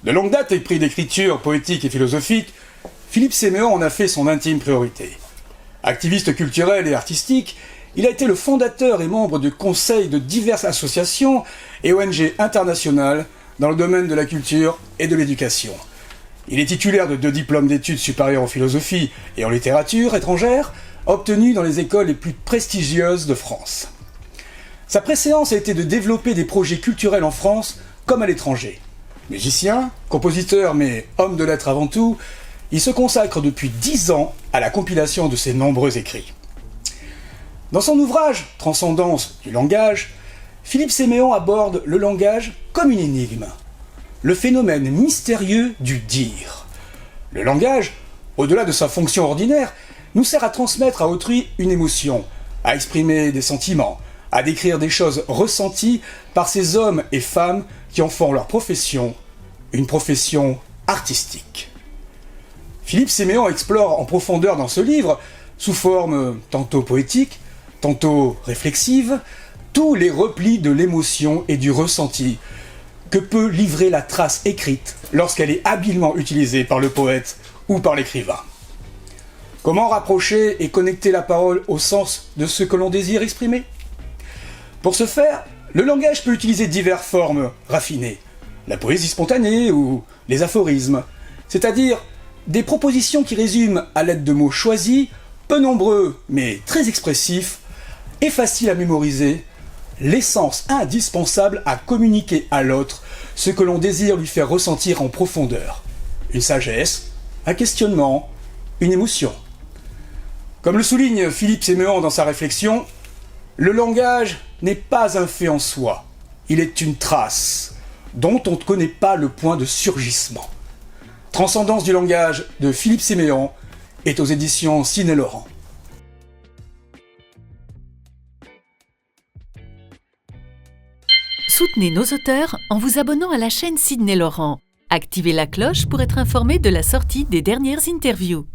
De longue date, épris d'écriture poétique et philosophique, Philippe Séméon en a fait son intime priorité. Activiste culturel et artistique, il a été le fondateur et membre du conseil de diverses associations et ONG internationales dans le domaine de la culture et de l'éducation. Il est titulaire de 2 diplômes d'études supérieures en philosophie et en littérature étrangère, obtenus dans les écoles les plus prestigieuses de France. Sa préséance a été de développer des projets culturels en France comme à l'étranger. Musicien, compositeur mais homme de lettres avant tout, il se consacre depuis 10 ans à la compilation de ses nombreux écrits. Dans son ouvrage « Transcendance du langage », Philippe Séméon aborde le langage comme une énigme, le phénomène mystérieux du dire. Le langage, au-delà de sa fonction ordinaire, nous sert à transmettre à autrui une émotion, à exprimer des sentiments, à décrire des choses ressenties par ces hommes et femmes qui en font leur profession, une profession artistique. Philippe Séméon explore en profondeur dans ce livre, sous forme tantôt poétique, tantôt réflexive, tous les replis de l'émotion et du ressenti que peut livrer la trace écrite lorsqu'elle est habilement utilisée par le poète ou par l'écrivain. Comment rapprocher et connecter la parole au sens de ce que l'on désire exprimer ? Pour ce faire, le langage peut utiliser diverses formes raffinées, la poésie spontanée ou les aphorismes, c'est-à-dire des propositions qui résument à l'aide de mots choisis, peu nombreux mais très expressifs et faciles à mémoriser, l'essence indispensable à communiquer à l'autre ce que l'on désire lui faire ressentir en profondeur, une sagesse, un questionnement, une émotion. Comme le souligne Philippe Séméon dans sa réflexion, le langage n'est pas un fait en soi, il est une trace dont on ne connaît pas le point de surgissement. Transcendance du langage de Philippe Séméon est aux éditions Sidney Laurent. Soutenez nos auteurs en vous abonnant à la chaîne Sidney Laurent. Activez la cloche pour être informé de la sortie des dernières interviews.